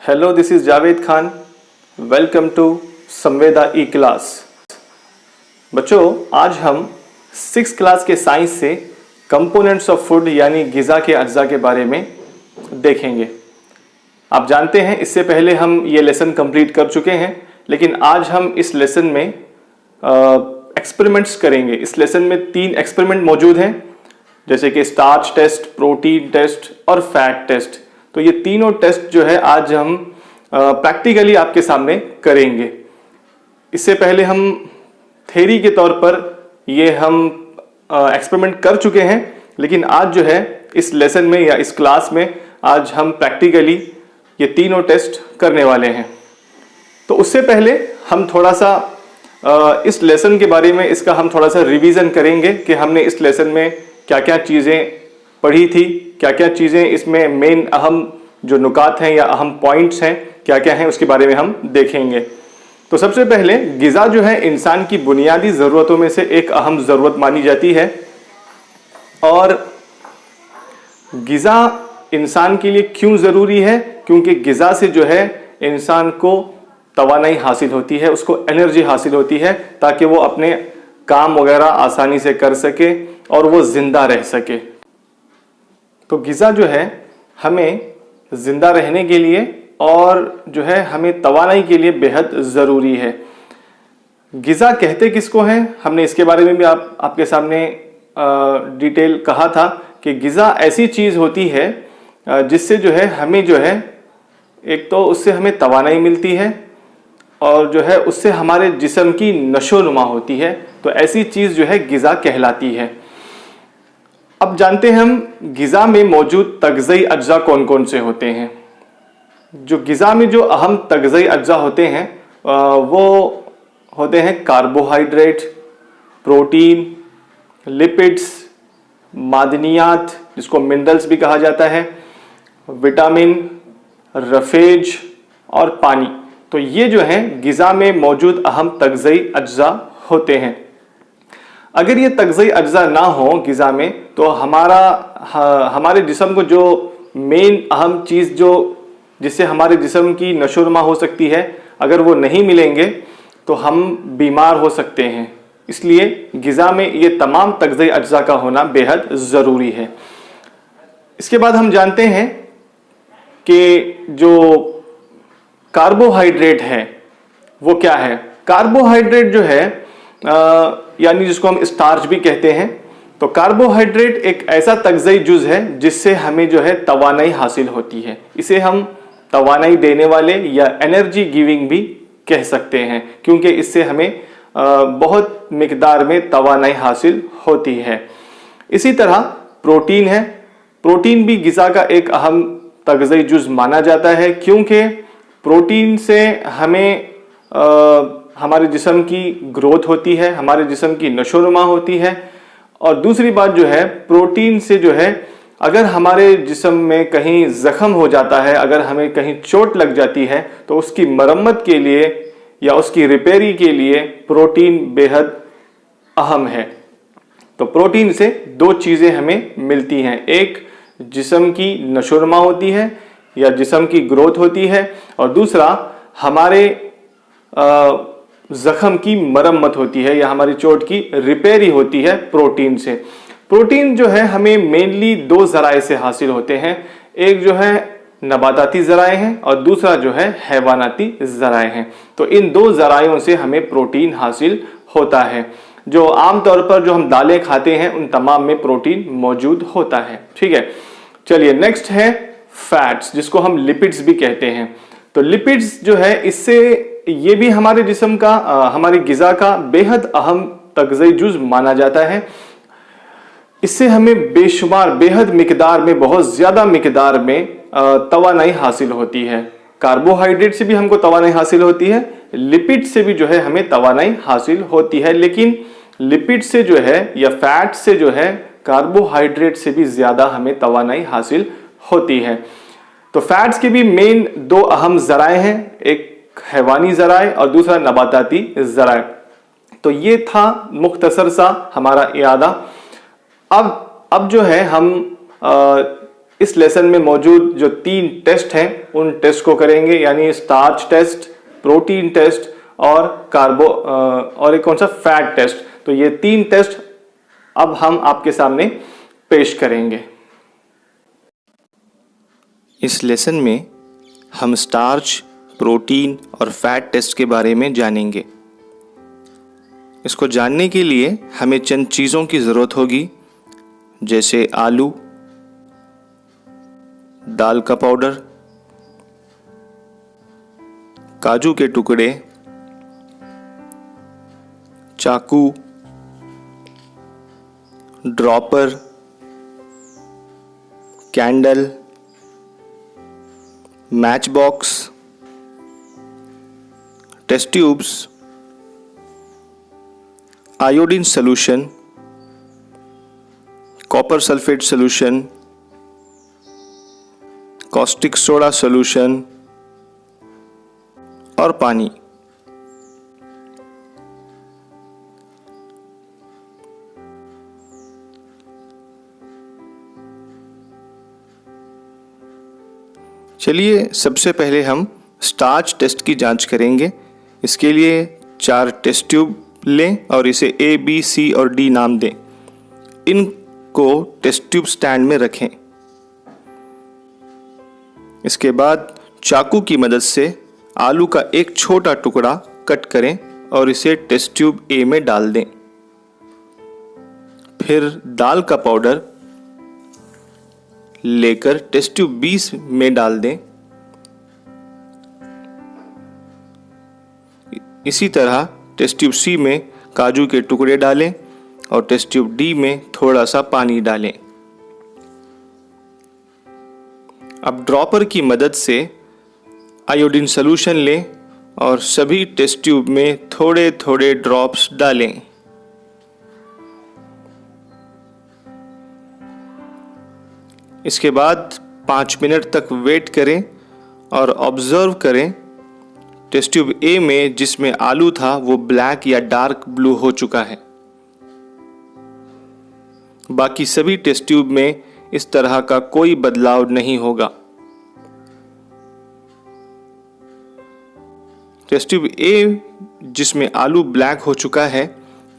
Hello, this is Javed Khan. Welcome to Samveda e class. बच्चों, आज हम 6th क्लास के साइंस से कंपोनेंट्स ऑफ फूड यानी ग़िज़ा के अज्जा के बारे में देखेंगे। आप जानते हैं इससे पहले हम ये लेसन कंप्लीट कर चुके हैं, लेकिन आज हम इस लेसन में एक्सपेरिमेंट्स करेंगे। इस लेसन में 3 एक्सपेरिमेंट मौजूद हैं, जैसे कि स्टार्च टेस्ट, प्रोटीन टेस्ट और फैट टेस्ट। तो ये तीनों टेस्ट जो है आज हम प्रैक्टिकली आपके सामने करेंगे। इससे पहले हम थ्योरी के तौर पर ये हम एक्सपेरिमेंट कर चुके हैं, लेकिन आज जो है इस लेसन में या इस क्लास में आज हम प्रैक्टिकली ये तीनों टेस्ट करने वाले हैं। तो उससे पहले हम थोड़ा सा इस लेसन के बारे में इसका हम थोड़ा सा रिवीजन करेंगे कि हमने इस लेसन में क्या क्या चीज़ें पढ़ी थी, क्या क्या चीज़ें इसमें मेन अहम जो नुकात हैं या अहम पॉइंट्स हैं क्या क्या हैं, उसके बारे में हम देखेंगे। तो सबसे पहले ग़िज़ा जो है इंसान की बुनियादी ज़रूरतों में से एक अहम ज़रूरत मानी जाती है, और ग़िज़ा इंसान के लिए क्यों ज़रूरी है? क्योंकि ग़िज़ा से जो है इंसान को तवानाई हासिल होती है, उसको एनर्जी हासिल होती है, ताकि वो अपने काम वगैरह आसानी से कर सके और वो ज़िंदा रह सके। तो ग़िज़ा जो है हमें ज़िंदा रहने के लिए और जो है हमें तवानाई के लिए बेहद ज़रूरी है। ग़िज़ा कहते किसको हैं, हमने इसके बारे में भी आपके सामने डिटेल कहा था कि ग़िज़ा ऐसी चीज़ होती है जिससे जो है हमें जो है एक तो उससे हमें तवानाई मिलती है और जो है उससे हमारे जिस्म की नशोनुमा होती है। तो ऐसी चीज़ जो है ग़िज़ा कहलाती है। अब जानते हैं हम ग़िज़ा में मौजूद तग़ज़ई अज्जा कौन कौन से होते हैं। जो ग़िज़ा में जो अहम तग़ज़ई अज्जा होते हैं वो होते हैं कार्बोहाइड्रेट, प्रोटीन, लिपिड्स, मादनियात जिसको मिनरल्स भी कहा जाता है, विटामिन, रफेज और पानी। तो ये जो हैं ग़िज़ा में मौजूद अहम तग़ज़ई अज्जा होते हैं। अगर ये तग़ज़ई अज्जा ना हो ग़िज़ा में तो हमारे जिस्म को जो मेन अहम चीज़ जो जिससे हमारे जिस्म की नशोनुमा हो सकती है, अगर वो नहीं मिलेंगे तो हम बीमार हो सकते हैं। इसलिए ग़िज़ा में ये तमाम तग़ज़ई अज्जा का होना बेहद ज़रूरी है। इसके बाद हम जानते हैं कि जो कार्बोहाइड्रेट है वो क्या है। कार्बोहाइड्रेट जो है यानी जिसको हम स्टार्च भी कहते हैं। तो कार्बोहाइड्रेट एक ऐसा तग़ज़ई जुज़ है जिससे हमें जो है तवानाई हासिल होती है। इसे हम तवानाई देने वाले या एनर्जी गिविंग भी कह सकते हैं, क्योंकि इससे हमें बहुत मिकदार में तवानाई हासिल होती है। इसी तरह प्रोटीन है। प्रोटीन भी ग़िज़ा का एक अहम तग़ज़ई जुज़ माना जाता है, क्योंकि प्रोटीन से हमें हमारे जिस्म की ग्रोथ होती है, हमारे जिस्म की नशोनुमा होती है। और दूसरी बात जो है प्रोटीन से जो है अगर हमारे जिस्म में कहीं ज़ख़म हो जाता है, अगर हमें कहीं चोट लग जाती है, तो उसकी मरम्मत के लिए या उसकी रिपेयरी के लिए प्रोटीन बेहद अहम है। तो प्रोटीन से 2 चीज़ें हमें मिलती हैं, एक जिस्म की नशोनुमा होती है या जिस्म की ग्रोथ होती है, और दूसरा हमारे ज़ख़म की मरम्मत होती है या हमारी चोट की रिपेयरी होती है प्रोटीन से। प्रोटीन जो है हमें मेनली 2 ज़राए से हासिल होते हैं। एक जो है नबाताती ज़राए हैं और दूसरा जो है हैवानाती ज़राए हैं। तो इन 2 ज़रायों से हमें प्रोटीन हासिल होता है। जो आमतौर पर जो हम दालें खाते हैं उन तमाम में प्रोटीन मौजूद होता है। ठीक है, चलिए नेक्स्ट है फैट्स, जिसको हम लिपिड्स भी कहते हैं। तो लिपिड्स जो है इससे ये भी हमारे जिस्म का हमारी ग़िज़ा का बेहद अहम तग़ज़ई जुज़ माना जाता है। इससे हमें बेशुमार बेहद मिकदार में, बहुत ज़्यादा मिकदार में तवानाई हासिल होती है। कार्बोहाइड्रेट से भी हमको तवानाई हासिल होती है, लिपिड से भी जो है हमें तवानाई हासिल होती है, लेकिन लिपिड से जो है या फैट से जो है कार्बोहाइड्रेट से भी ज़्यादा हमें तवानाई हासिल होती है। तो फैट्स के भी मेन 2 अहम ज़राए हैं, एक हैवानी ज़राए और दूसरा नबाताती ज़राए। तो ये था मुख्तसर सा हमारा इयादा। अब जो है हम इस लेसन में मौजूद जो 3 टेस्ट हैं उन टेस्ट को करेंगे, यानी स्टार्च टेस्ट, प्रोटीन टेस्ट और और एक कौन सा, फैट टेस्ट। तो ये 3 टेस्ट अब हम आपके सामने पेश करेंगे। इस लेसन में हम स्टार्च, प्रोटीन और फैट टेस्ट के बारे में जानेंगे। इसको जानने के लिए हमें चंद चीज़ों की ज़रूरत होगी, जैसे आलू, दाल का पाउडर, काजू के टुकड़े, चाकू, dropper, candle, match box, test tubes, iodine solution, copper sulphate solution, caustic soda solution और पानी। चलिए सबसे पहले हम स्टार्च टेस्ट की जांच करेंगे। इसके लिए 4 टेस्ट ट्यूब लें और इसे A, B, C और D नाम दें। इनको टेस्ट ट्यूब स्टैंड में रखें। इसके बाद चाकू की मदद से आलू का एक छोटा टुकड़ा कट करें और इसे टेस्ट ट्यूब A में डाल दें। फिर दाल का पाउडर लेकर टेस्ट ट्यूब B में डाल दें। इसी तरह टेस्ट ट्यूब C में काजू के टुकड़े डालें और टेस्ट ट्यूब D में थोड़ा सा पानी डालें। अब ड्रॉपर की मदद से आयोडीन सॉल्यूशन लें और सभी टेस्ट ट्यूब में थोड़े थोड़े ड्रॉप्स डालें। इसके बाद 5 मिनट तक वेट करें और ऑब्जर्व करें। टेस्ट ट्यूब A में जिसमें आलू था वो ब्लैक या डार्क ब्लू हो चुका है। बाकी सभी टेस्ट ट्यूब में इस तरह का कोई बदलाव नहीं होगा। टेस्ट ट्यूब A जिसमें आलू ब्लैक हो चुका है,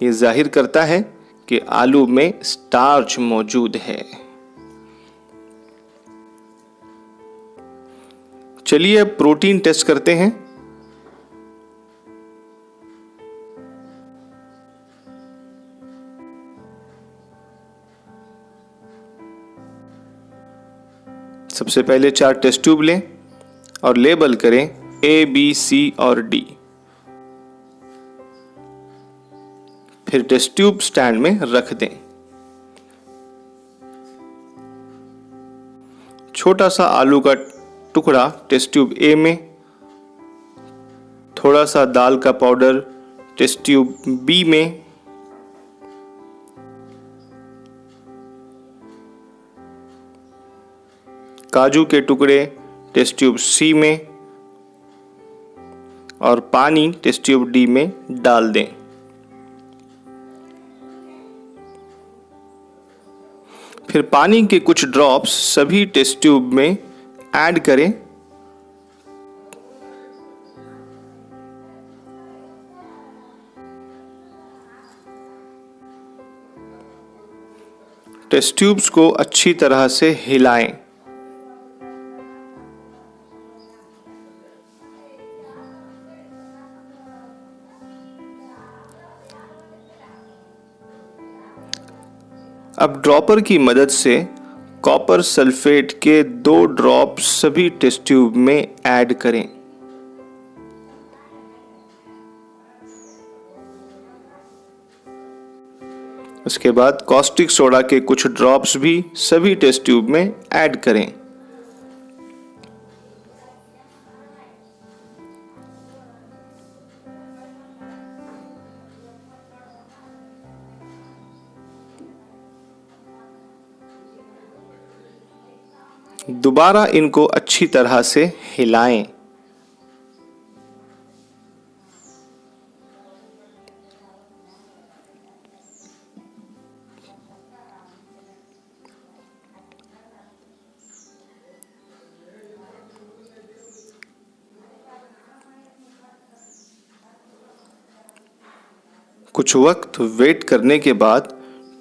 ये जाहिर करता है कि आलू में स्टार्च मौजूद है। चलिए अब प्रोटीन टेस्ट करते हैं। सबसे पहले 4 टेस्ट ट्यूब लें और लेबल करें A, B, C और D। फिर टेस्ट ट्यूब स्टैंड में रख दें। छोटा सा आलू का टुकड़ा टेस्ट ट्यूब A में, थोड़ा सा दाल का पाउडर टेस्ट ट्यूब B में, काजू के टुकड़े टेस्ट ट्यूब C में और पानी टेस्ट ट्यूब D में डाल दें। फिर पानी के कुछ ड्रॉप्स सभी टेस्ट ट्यूब में ऐड करें। टेस्ट ट्यूब्स को अच्छी तरह से हिलाएं। अब ड्रॉपर की मदद से कॉपर सल्फेट के 2 ड्रॉप सभी टेस्ट ट्यूब में ऐड करें। उसके बाद कॉस्टिक सोडा के कुछ ड्रॉप्स भी सभी टेस्ट ट्यूब में ऐड करें। दोबारा इनको अच्छी तरह से हिलाएं। कुछ वक्त वेट करने के बाद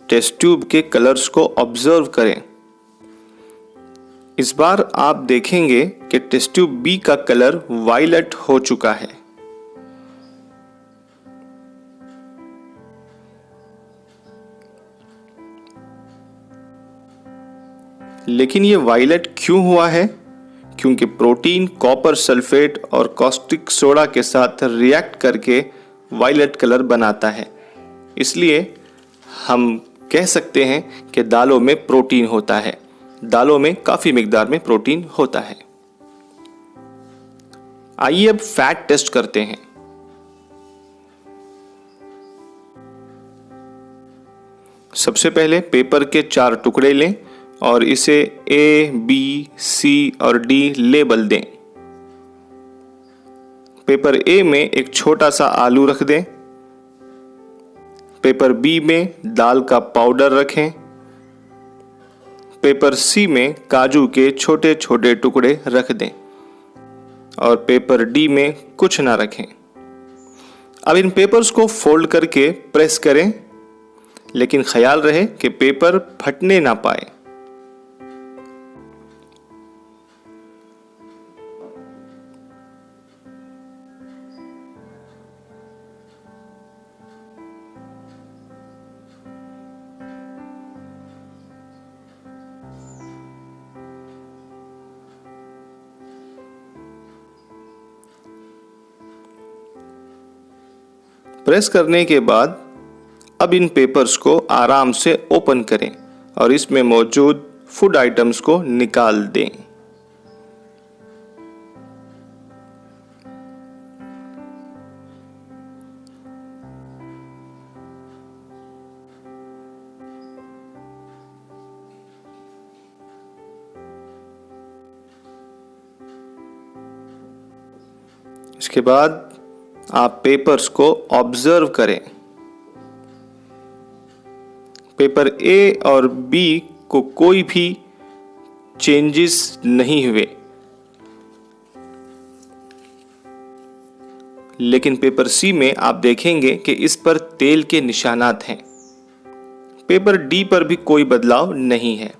टेस्ट ट्यूब के कलर्स को ऑब्जर्व करें। इस बार आप देखेंगे कि टेस्ट ट्यूब बी का कलर वायलेट हो चुका है। लेकिन ये वायलेट क्यों हुआ है? क्योंकि प्रोटीन कॉपर सल्फेट और कॉस्टिक सोडा के साथ रिएक्ट करके वायलेट कलर बनाता है। इसलिए हम कह सकते हैं कि दालों में प्रोटीन होता है। दालों में काफी मिकदार में प्रोटीन होता है। आइए अब फैट टेस्ट करते हैं। सबसे पहले पेपर के 4 टुकड़े लें और इसे ए, बी, सी और डी लेबल दें। पेपर ए में एक छोटा सा आलू रख दें। पेपर बी में दाल का पाउडर रखें। पेपर सी में काजू के छोटे छोटे टुकड़े रख दें और पेपर डी में कुछ ना रखें। अब इन पेपर्स को फोल्ड करके प्रेस करें, लेकिन ख्याल रहे कि पेपर फटने ना पाए। प्रेस करने के बाद अब इन पेपर्स को आराम से ओपन करें और इसमें मौजूद फूड आइटम्स को निकाल दें। इसके बाद आप पेपर्स को ऑब्जर्व करें। पेपर ए और बी को कोई भी चेंजेस नहीं हुए, लेकिन पेपर सी में आप देखेंगे कि इस पर तेल के निशानात हैं। पेपर डी पर भी कोई बदलाव नहीं है।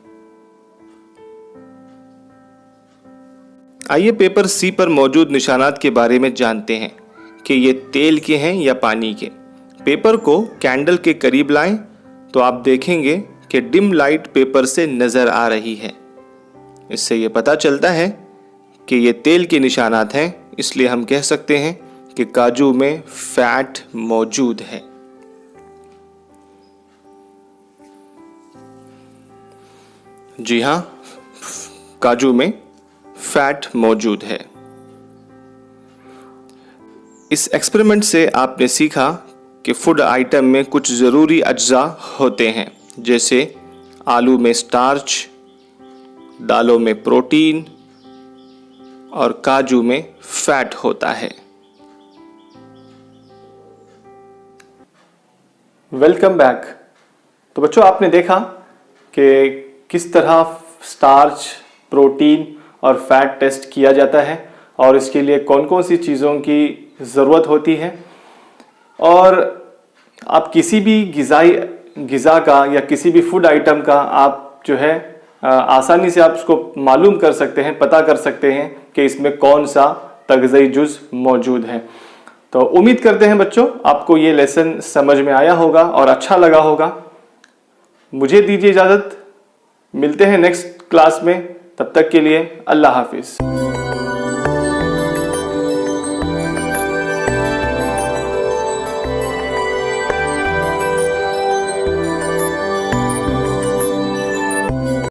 आइए पेपर सी पर मौजूद निशानात के बारे में जानते हैं कि ये तेल के हैं या पानी के। पेपर को कैंडल के करीब लाएं तो आप देखेंगे कि डिम लाइट पेपर से नजर आ रही है। इससे ये पता चलता है कि ये तेल के निशानात हैं, इसलिए हम कह सकते हैं कि काजू में फैट मौजूद है। जी हाँ, काजू में फैट मौजूद है। इस एक्सपेरिमेंट से आपने सीखा कि फूड आइटम में कुछ ज़रूरी अज्जा होते हैं, जैसे आलू में स्टार्च, दालों में प्रोटीन और काजू में फैट होता है। Welcome back. तो बच्चों, आपने देखा कि किस तरह स्टार्च, प्रोटीन और फैट टेस्ट किया जाता है और इसके लिए कौन कौन सी चीज़ों की ज़रूरत होती है, और आप किसी भी ग़िज़ा का या किसी भी फूड आइटम का आप जो है आसानी से आप उसको मालूम कर सकते हैं, पता कर सकते हैं कि इसमें कौन सा तग़ज़ी जुज़ मौजूद है। तो उम्मीद करते हैं बच्चों आपको ये लेसन समझ में आया होगा और अच्छा लगा होगा। मुझे दीजिए इजाज़त, मिलते हैं नेक्स्ट क्लास में। तब तक के लिए अल्लाह हाफिज़।